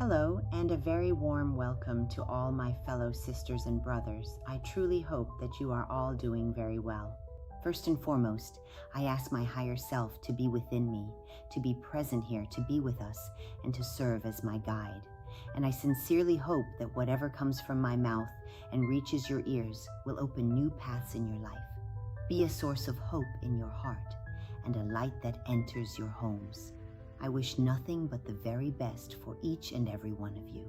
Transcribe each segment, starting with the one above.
Hello, and a very warm welcome to all my fellow sisters and brothers. I truly hope that you are all doing very well. First and foremost, I ask my higher self to be within me, to be present here, to be with us, and to serve as my guide. And I sincerely hope that whatever comes from my mouth and reaches your ears will open new paths in your life, be a source of hope in your heart, and a light that enters your homes. I wish nothing but the very best for each and every one of you.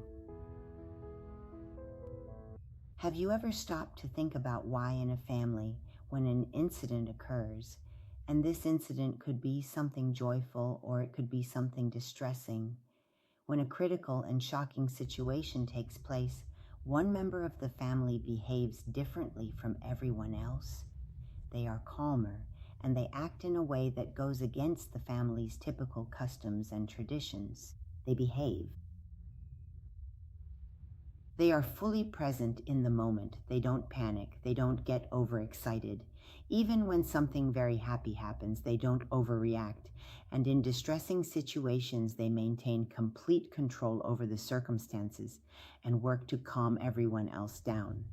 Have you ever stopped to think about why in a family, when an incident occurs, and this incident could be something joyful or it could be something distressing, when a critical and shocking situation takes place, one member of the family behaves differently from everyone else? They are calmer, and they act in a way that goes against the family's typical customs and traditions. They behave. They are fully present in the moment. They don't panic. They don't get overexcited. Even when something very happy happens, they don't overreact. And in distressing situations, they maintain complete control over the circumstances and work to calm everyone else down.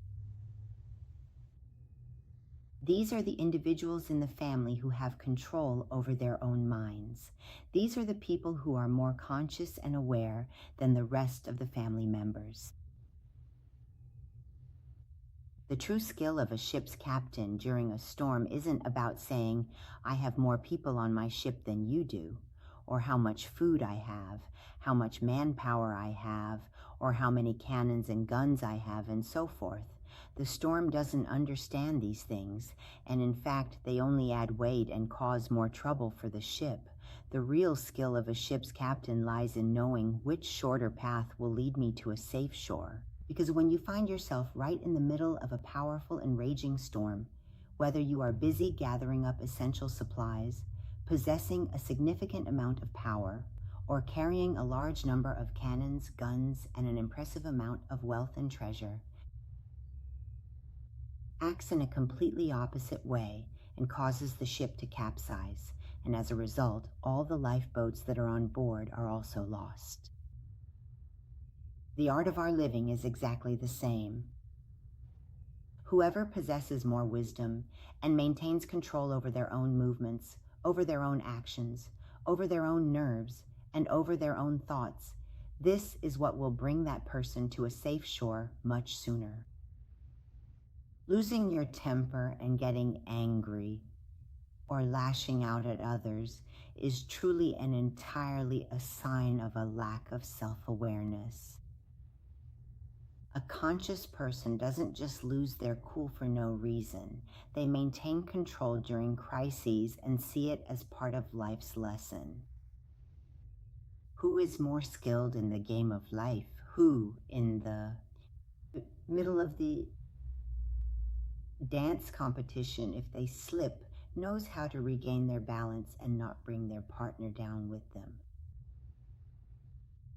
These are the individuals in the family who have control over their own minds. These are the people who are more conscious and aware than the rest of the family members. The true skill of a ship's captain during a storm isn't about saying, "I have more people on my ship than you do," or how much food I have, how much manpower I have, or how many cannons and guns I have, and so forth. The storm doesn't understand these things, and in fact, they only add weight and cause more trouble for the ship. The real skill of a ship's captain lies in knowing which shorter path will lead me to a safe shore. Because when you find yourself right in the middle of a powerful and raging storm, whether you are busy gathering up essential supplies, possessing a significant amount of power, or carrying a large number of cannons, guns, and an impressive amount of wealth and treasure, acts in a completely opposite way and causes the ship to capsize, and as a result, all the lifeboats that are on board are also lost. The art of our living is exactly the same. Whoever possesses more wisdom and maintains control over their own movements, over their own actions, over their own nerves, and over their own thoughts, this is what will bring that person to a safe shore much sooner. Losing your temper and getting angry or lashing out at others is truly and entirely a sign of a lack of self-awareness. A conscious person doesn't just lose their cool for no reason. They maintain control during crises and see it as part of life's lesson. Who is more skilled in the game of life? Who, in the middle of the dance competition, if they slip, knows how to regain their balance and not bring their partner down with them?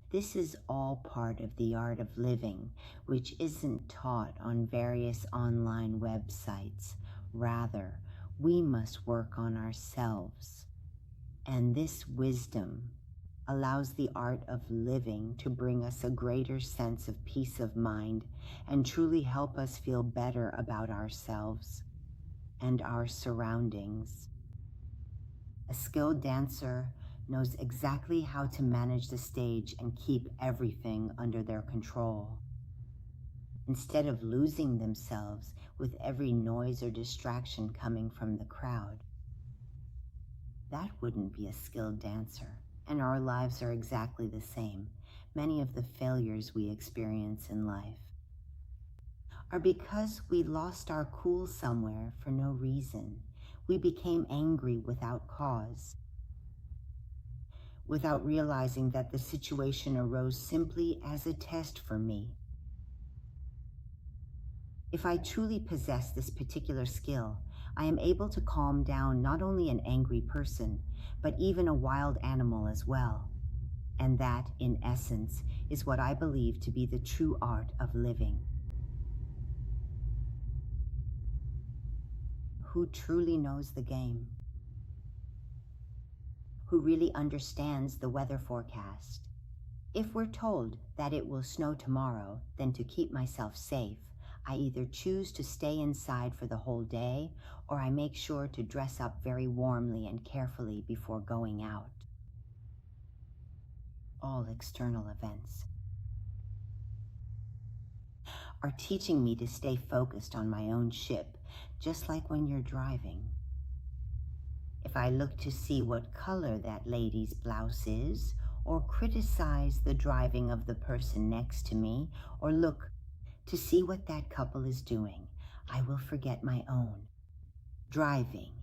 This is all part of the art of living, which isn't taught on various online websites. Rather, we must work on ourselves. And this wisdom allows the art of living to bring us a greater sense of peace of mind and truly help us feel better about ourselves and our surroundings. A skilled dancer knows exactly how to manage the stage and keep everything under their control, instead of losing themselves with every noise or distraction coming from the crowd. That wouldn't be a skilled dancer, and our lives are exactly the same. Many of the failures we experience in life are because we lost our cool somewhere for no reason. We became angry without cause, without realizing that the situation arose simply as a test for me. If I truly possess this particular skill, I am able to calm down not only an angry person, but even a wild animal as well. And that, in essence, is what I believe to be the true art of living. Who truly knows the game? Who really understands the weather forecast? If we're told that it will snow tomorrow, then to keep myself safe, I either choose to stay inside for the whole day or I make sure to dress up very warmly and carefully before going out. All external events are teaching me to stay focused on my own ship, just like when you're driving. If I look to see what color that lady's blouse is, or criticize the driving of the person next to me, or look to see what that couple is doing, I will forget my own driving.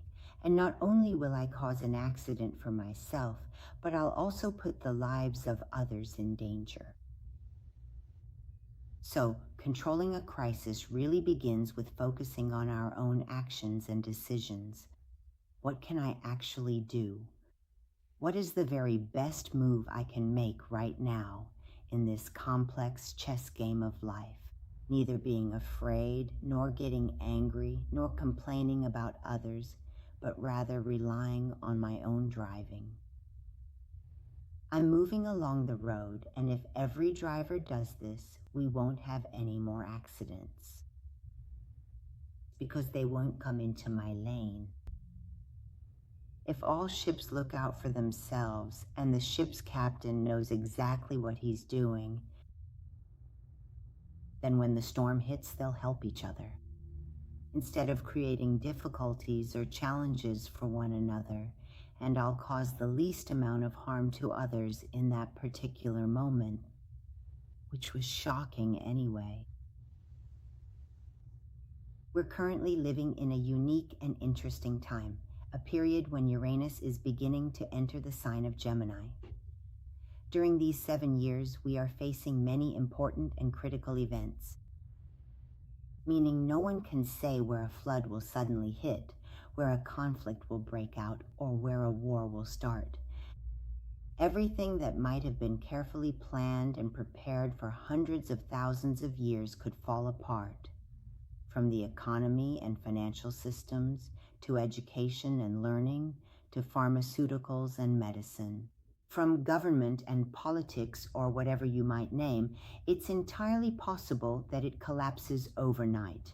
And not only will I cause an accident for myself, but I'll also put the lives of others in danger. So, controlling a crisis really begins with focusing on our own actions and decisions. What can I actually do? What is the very best move I can make right now in this complex chess game of life? Neither being afraid, nor getting angry, nor complaining about others, but rather relying on my own driving. I'm moving along the road, and if every driver does this, we won't have any more accidents because they won't come into my lane. If all ships look out for themselves and the ship's captain knows exactly what he's doing, then when the storm hits, they'll help each other. Instead of creating difficulties or challenges for one another, and I'll cause the least amount of harm to others in that particular moment, which was shocking anyway. We're currently living in a unique and interesting time, a period when Uranus is beginning to enter the sign of Gemini. During these 7 years, we are facing many important and critical events, meaning no one can say where a flood will suddenly hit, where a conflict will break out, or where a war will start. Everything that might have been carefully planned and prepared for hundreds of thousands of years could fall apart, from the economy and financial systems, to education and learning, to pharmaceuticals and medicine. From government and politics, or whatever you might name, it's entirely possible that it collapses overnight.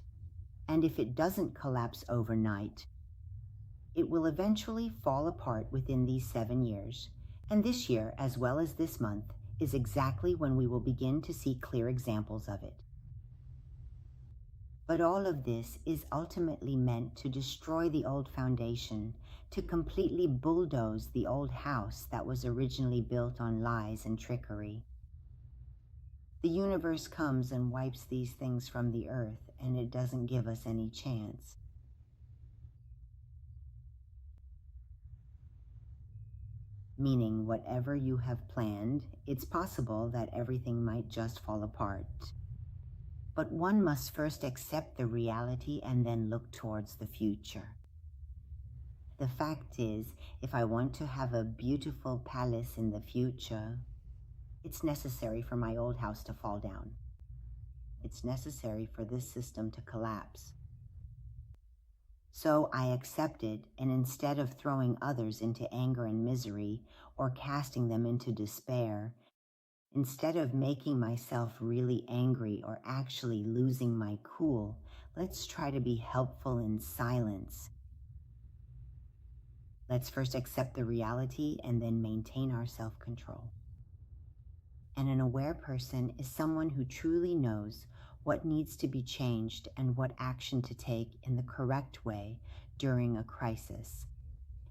And if it doesn't collapse overnight, it will eventually fall apart within these 7 years. And this year, as well as this month, is exactly when we will begin to see clear examples of it. But all of this is ultimately meant to destroy the old foundation, to completely bulldoze the old house that was originally built on lies and trickery. The universe comes and wipes these things from the earth, and it doesn't give us any chance. Meaning, whatever you have planned, it's possible that everything might just fall apart. But one must first accept the reality and then look towards the future. The fact is, if I want to have a beautiful palace in the future, it's necessary for my old house to fall down. It's necessary for this system to collapse. So I accept it, and instead of throwing others into anger and misery or casting them into despair, instead of making myself really angry or actually losing my cool, let's try to be helpful in silence. Let's first accept the reality and then maintain our self-control. And an aware person is someone who truly knows what needs to be changed and what action to take in the correct way during a crisis.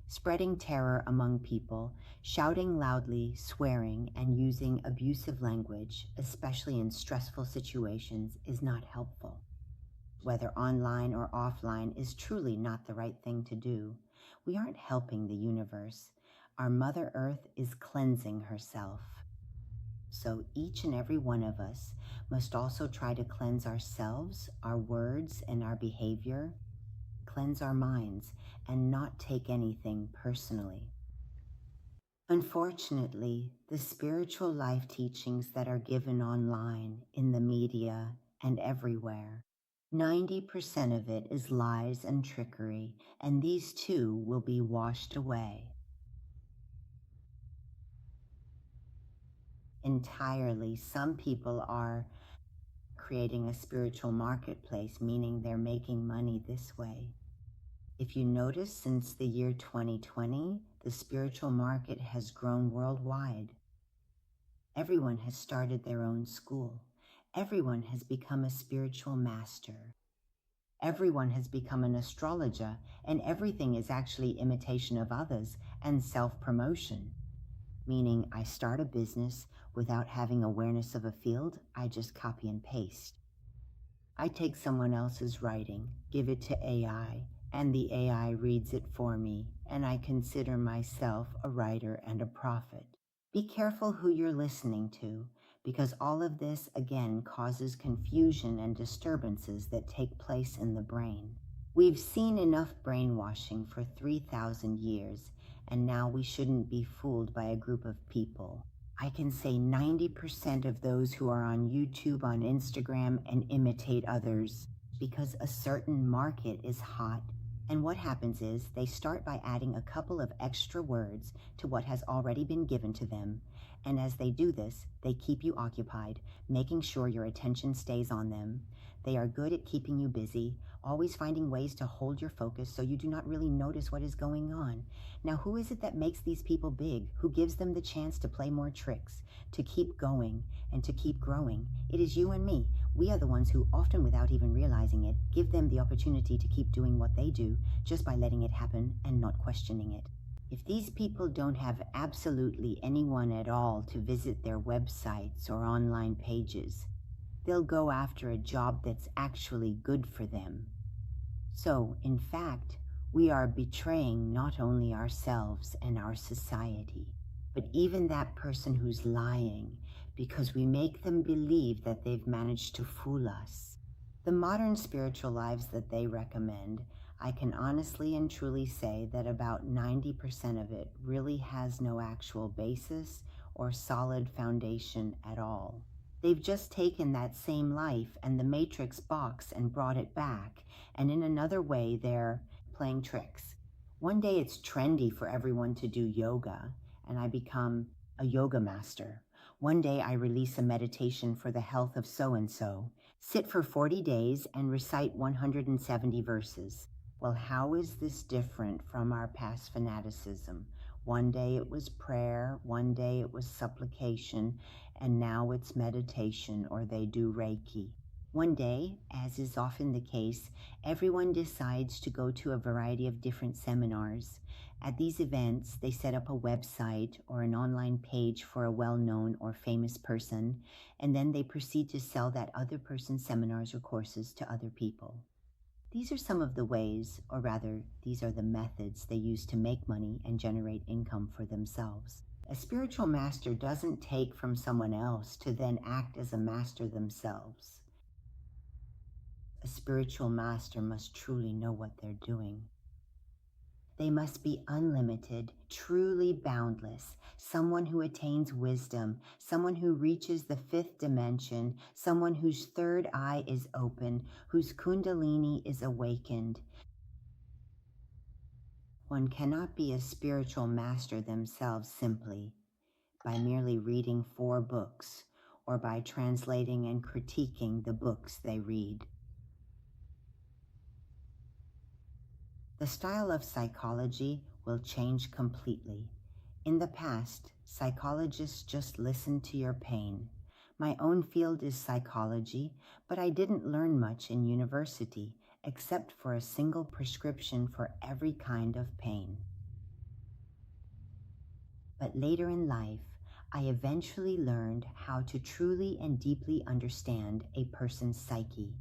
Spreading terror among people, shouting loudly, swearing, and using abusive language, especially in stressful situations, is not helpful. Whether online or offline is truly not the right thing to do. We aren't helping the universe. Our Mother Earth is cleansing herself. So each and every one of us must also try to cleanse ourselves, our words, and our behavior, cleanse our minds, and not take anything personally. Unfortunately, the spiritual life teachings that are given online, in the media, and everywhere, 90% of it is lies and trickery, and these too will be washed away. entirely. Some people are creating a spiritual marketplace, meaning they're making money this way. If you notice, since the year 2020, the spiritual market has grown worldwide. Everyone has started their own school. Everyone has become a spiritual master. Everyone has become an astrologer, and everything is actually imitation of others and self-promotion. Meaning, I start a business without having awareness of a field, I just copy and paste. I take someone else's writing, give it to AI, and the AI reads it for me, and I consider myself a writer and a prophet. Be careful who you're listening to, because all of this, again, causes confusion and disturbances that take place in the brain. We've seen enough brainwashing for 3,000 years, and now we shouldn't be fooled by a group of people. I can say 90% of those who are on YouTube, on Instagram, and imitate others because a certain market is hot. And what happens is they start by adding a couple of extra words to what has already been given to them. And as they do this, they keep you occupied, making sure your attention stays on them. They are good at keeping you busy, always finding ways to hold your focus so you do not really notice what is going on. Now, who is it that makes these people big? Who gives them the chance to play more tricks, to keep going, and to keep growing? It is you and me. We are the ones who, often without even realizing it, give them the opportunity to keep doing what they do just by letting it happen and not questioning it. If these people don't have absolutely anyone at all to visit their websites or online pages, they'll go after a job that's actually good for them. So, in fact, we are betraying not only ourselves and our society, but even that person who's lying, because we make them believe that they've managed to fool us. The modern spiritual lives that they recommend, I can honestly and truly say that about 90% of it really has no actual basis or solid foundation at all. They've just taken that same life and the matrix box and brought it back, and in another way they're playing tricks. One day it's trendy for everyone to do yoga, and I become a yoga master. One day I release a meditation for the health of so-and-so, sit for 40 days and recite 170 verses. Well, how is this different from our past fanaticism? One day it was prayer, one day it was supplication, and now it's meditation, or they do Reiki. One day, as is often the case, everyone decides to go to a variety of different seminars. At these events, they set up a website or an online page for a well-known or famous person, and then they proceed to sell that other person's seminars or courses to other people. These are some of the ways, or rather, these are the methods they use to make money and generate income for themselves. A spiritual master doesn't take from someone else to then act as a master themselves. A spiritual master must truly know what they're doing. They must be unlimited, truly boundless, someone who attains wisdom, someone who reaches the fifth dimension, someone whose third eye is open, whose kundalini is awakened. One cannot be a spiritual master themselves simply by merely reading 4 books or by translating and critiquing the books they read. The style of psychology will change completely. In the past, psychologists just listened to your pain. My own field is psychology, but I didn't learn much in university, except for a single prescription for every kind of pain. But later in life, I eventually learned how to truly and deeply understand a person's psyche.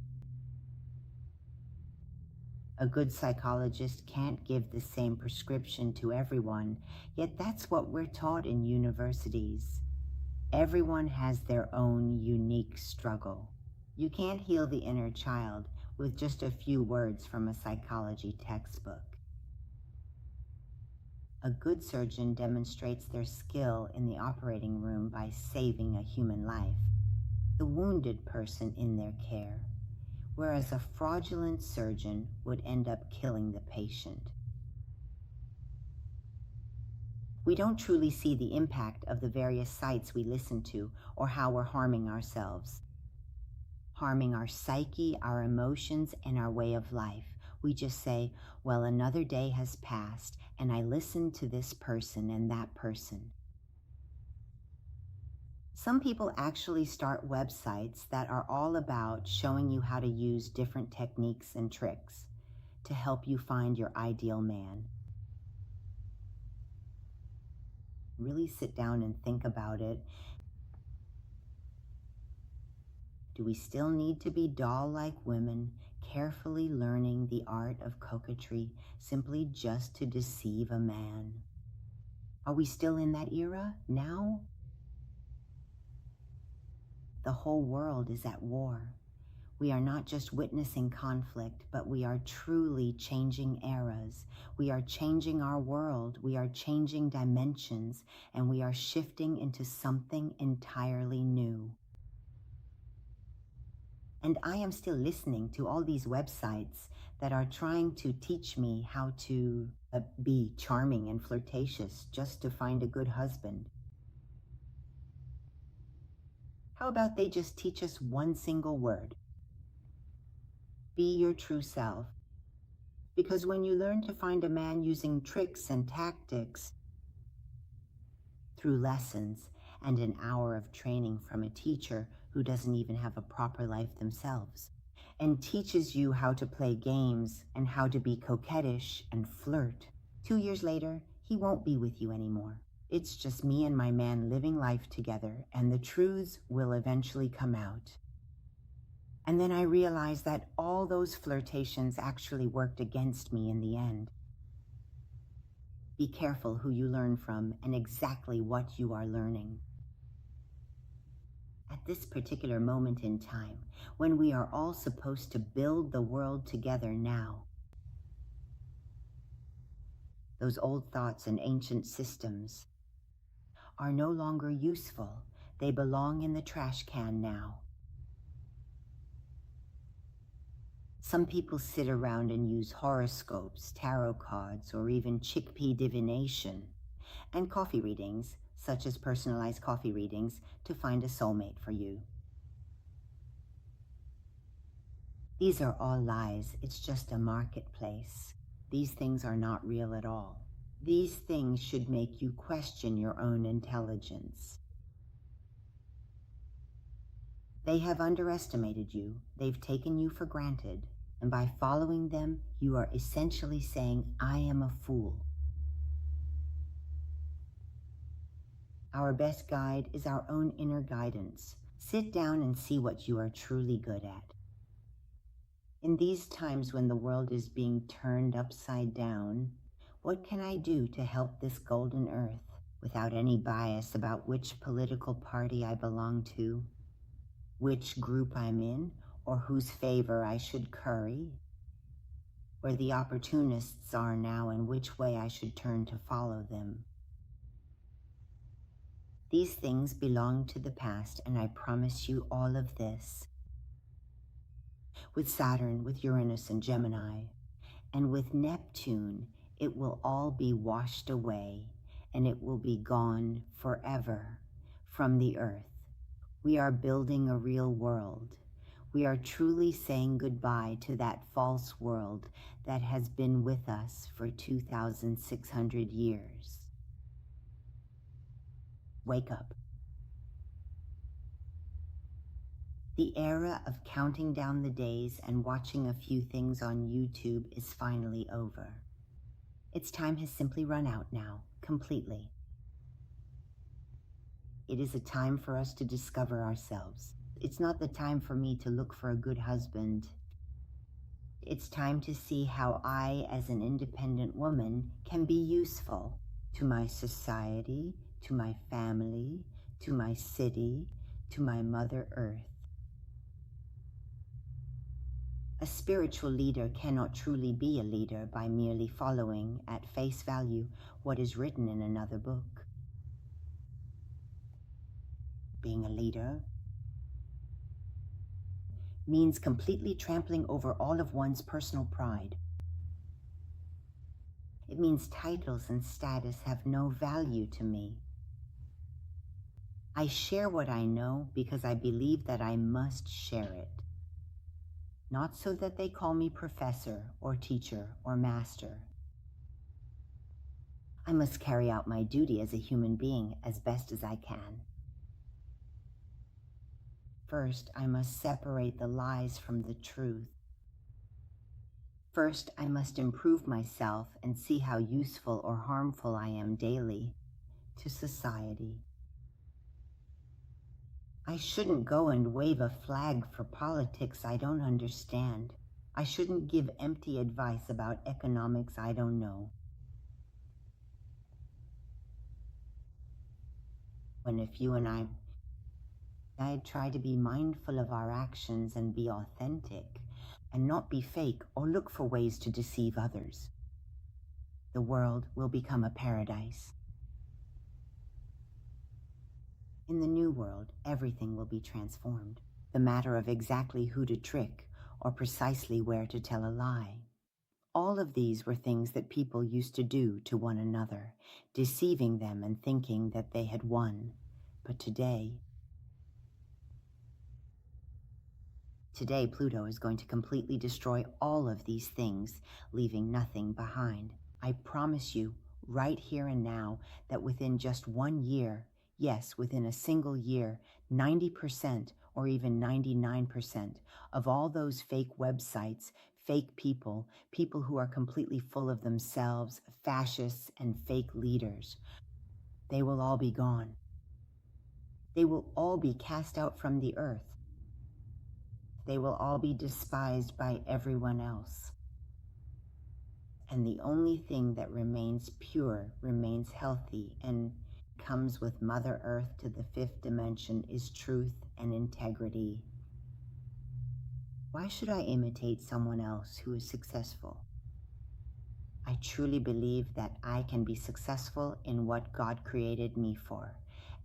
A good psychologist can't give the same prescription to everyone, yet that's what we're taught in universities. Everyone has their own unique struggle. You can't heal the inner child with just a few words from a psychology textbook. A good surgeon demonstrates their skill in the operating room by saving a human life, the wounded person in their care, whereas a fraudulent surgeon would end up killing the patient. We don't truly see the impact of the various sites we listen to or how we're harming ourselves, harming our psyche, our emotions, and our way of life. We just say, well, another day has passed, and I listened to this person and that person. Some people actually start websites that are all about showing you how to use different techniques and tricks to help you find your ideal man. Really sit down and think about it. Do we still need to be doll-like women, carefully learning the art of coquetry simply just to deceive a man? Are we still in that era now? The whole world is at war. We are not just witnessing conflict, but we are truly changing eras. We are changing our world. We are changing dimensions, and we are shifting into something entirely new. And I am still listening to all these websites that are trying to teach me how to be charming and flirtatious just to find a good husband. How about they just teach us one single word? Be your true self. Because when you learn to find a man using tricks and tactics through lessons and an hour of training from a teacher who doesn't even have a proper life themselves, and teaches you how to play games and how to be coquettish and flirt, 2 years later, he won't be with you anymore. It's just me and my man living life together, and the truths will eventually come out. And then I realized that all those flirtations actually worked against me in the end. Be careful who you learn from and exactly what you are learning. At this particular moment in time, when we are all supposed to build the world together now, those old thoughts and ancient systems are no longer useful. They belong in the trash can now. Some people sit around and use horoscopes, tarot cards, or even chickpea divination, and coffee readings, such as personalized coffee readings, to find a soulmate for you. These are all lies. It's just a marketplace. These things are not real at all. These things should make you question your own intelligence. They have underestimated you. They've taken you for granted. And by following them, you are essentially saying, I am a fool. Our best guide is our own inner guidance. Sit down and see what you are truly good at. In these times when the world is being turned upside down, what can I do to help this golden earth without any bias about which political party I belong to, which group I'm in, or whose favor I should curry, where the opportunists are now and which way I should turn to follow them? These things belong to the past, and I promise you all of this. With Saturn, with Uranus and Gemini, and with Neptune, it will all be washed away, and it will be gone forever from the earth. We are building a real world. We are truly saying goodbye to that false world that has been with us for 2,600 years. Wake up. The era of counting down the days and watching a few things on YouTube is finally over. Its time has simply run out now, completely. It is a time for us to discover ourselves. It's not the time for me to look for a good husband. It's time to see how I, as an independent woman, can be useful to my society, to my family, to my city, to my Mother Earth. A spiritual leader cannot truly be a leader by merely following at face value what is written in another book. Being a leader means completely trampling over all of one's personal pride. It means titles and status have no value to me. I share what I know because I believe that I must share it. Not so that they call me professor or teacher or master. I must carry out my duty as a human being as best as I can. First, I must separate the lies from the truth. First, I must improve myself and see how useful or harmful I am daily to society. I shouldn't go and wave a flag for politics I don't understand. I shouldn't give empty advice about economics I don't know. When if you and I'd try to be mindful of our actions and be authentic and not be fake or look for ways to deceive others, the world will become a paradise. In the new world, everything will be transformed. The matter of exactly who to trick or precisely where to tell a lie. All of these were things that people used to do to one another, deceiving them and thinking that they had won. But today, Pluto is going to completely destroy all of these things, leaving nothing behind. I promise you, right here and now, that within just 1 year, yes, within a single year, 90% or even 99% of all those fake websites, fake people, people who are completely full of themselves, fascists and fake leaders, they will all be gone. They will all be cast out from the earth. They will all be despised by everyone else. And the only thing that remains pure, remains healthy, and comes with Mother Earth to the 5th dimension is truth and integrity. Why should I imitate someone else who is successful? I truly believe that I can be successful in what God created me for,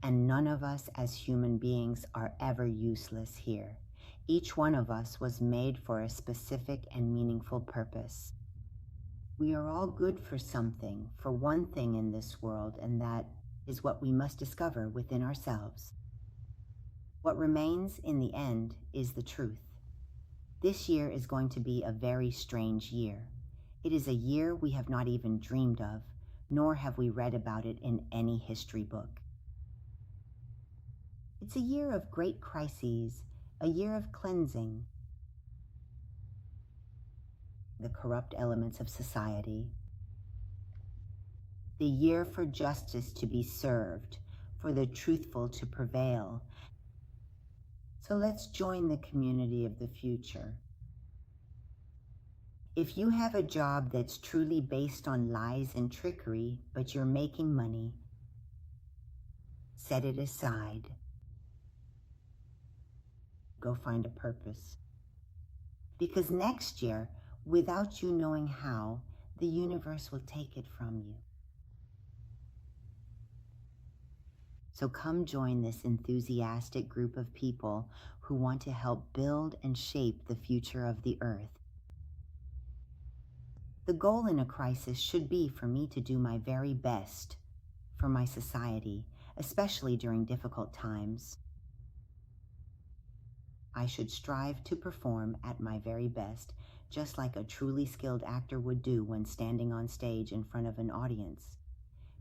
and none of us as human beings are ever useless here. Each one of us was made for a specific and meaningful purpose. We are all good for something, for one thing in this world, and that is what we must discover within ourselves. What remains in the end is the truth. This year is going to be a very strange year. It is a year we have not even dreamed of, nor have we read about it in any history book. It's a year of great crises, a year of cleansing the corrupt elements of society, the year for justice to be served, for the truthful to prevail. So let's join the community of the future. If you have a job that's truly based on lies and trickery, but you're making money, set it aside. Go find a purpose. Because next year, without you knowing how, the universe will take it from you. So come join this enthusiastic group of people who want to help build and shape the future of the earth. The goal in a crisis should be for me to do my very best for my society, especially during difficult times. I should strive to perform at my very best, just like a truly skilled actor would do when standing on stage in front of an audience.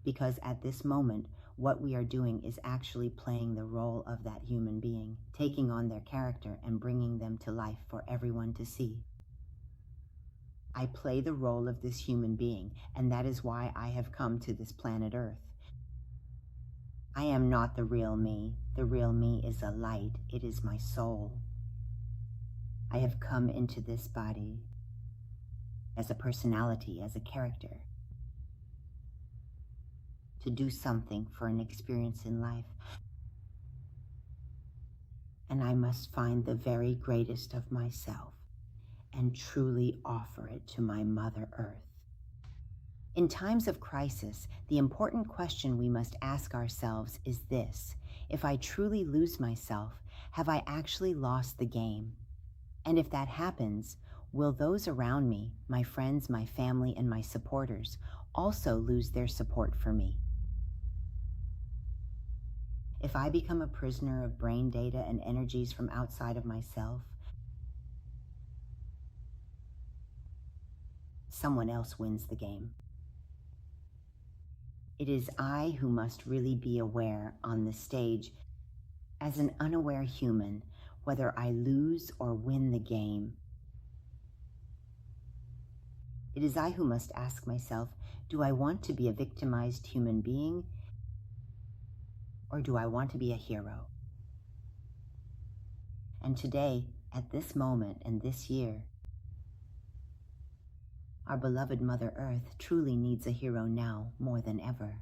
Because at this moment, what we are doing is actually playing the role of that human being, taking on their character and bringing them to life for everyone to see. I play the role of this human being, and that is why I have come to this planet Earth. I am not the real me. The real me is a light. It is my soul. I have come into this body as a personality, as a character, to do something for an experience in life. And I must find the very greatest of myself and truly offer it to my Mother Earth. In times of crisis, the important question we must ask ourselves is this: if I truly lose myself, have I actually lost the game? And if that happens, will those around me, my friends, my family, and my supporters, also lose their support for me? If I become a prisoner of brain data and energies from outside of myself, someone else wins the game. It is I who must really be aware on the stage as an unaware human, whether I lose or win the game. It is I who must ask myself, do I want to be a victimized human being, or do I want to be a hero? And today, at this moment and this year, our beloved Mother Earth truly needs a hero now more than ever.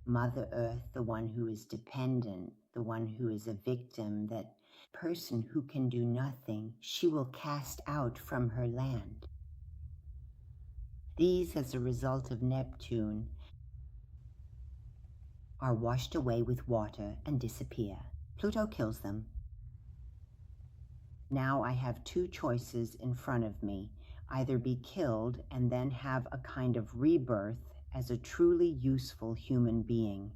Mother Earth, the one who is dependent, the one who is a victim, that person who can do nothing, she will cast out from her land. These, as a result of Neptune, are washed away with water and disappear. Pluto kills them. Now I have two choices in front of me: either be killed and then have a kind of rebirth as a truly useful human being,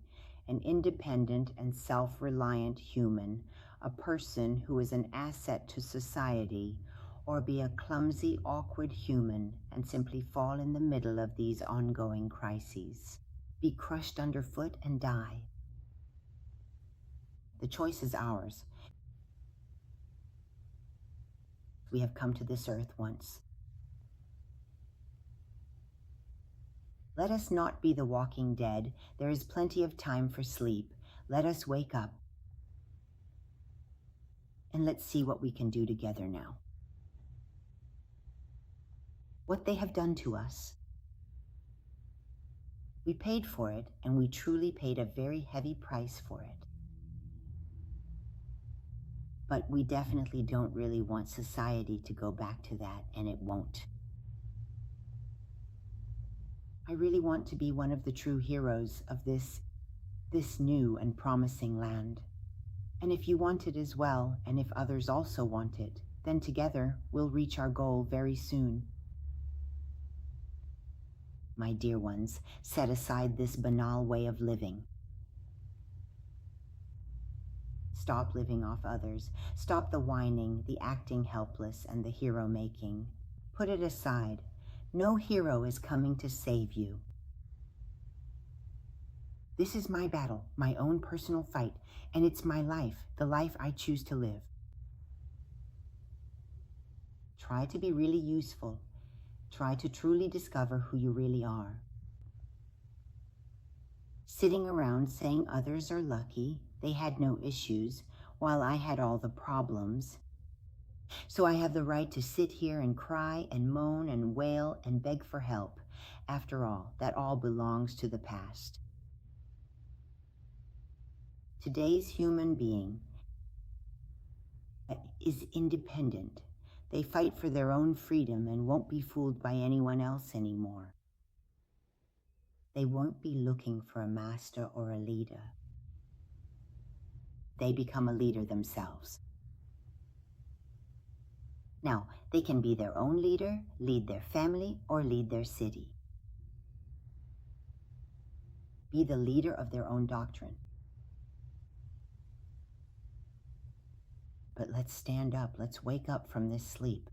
an independent and self-reliant human, a person who is an asset to society, or be a clumsy, awkward human and simply fall in the middle of these ongoing crises, be crushed underfoot and die. The choice is ours. We have come to this earth once. Let us not be the walking dead. There is plenty of time for sleep. Let us wake up. And let's see what we can do together now. What they have done to us. We paid for it, and we truly paid a very heavy price for it. But we definitely don't really want society to go back to that, and it won't. I really want to be one of the true heroes of this new and promising land. And if you want it as well, and if others also want it, then together we'll reach our goal very soon. My dear ones, set aside this banal way of living. Stop living off others. Stop the whining, the acting helpless, and the hero-making. Put it aside. No hero is coming to save you. This is my battle, my own personal fight, and it's my life, the life I choose to live. Try to be really useful. Try to truly discover who you really are. Sitting around saying others are lucky, they had no issues, while I had all the problems. So I have the right to sit here and cry and moan and wail and beg for help. After all, that all belongs to the past. Today's human being is independent. They fight for their own freedom and won't be fooled by anyone else anymore. They won't be looking for a master or a leader. They become a leader themselves. Now, they can be their own leader, lead their family, or lead their city. Be the leader of their own doctrine. But let's stand up. Let's wake up from this sleep.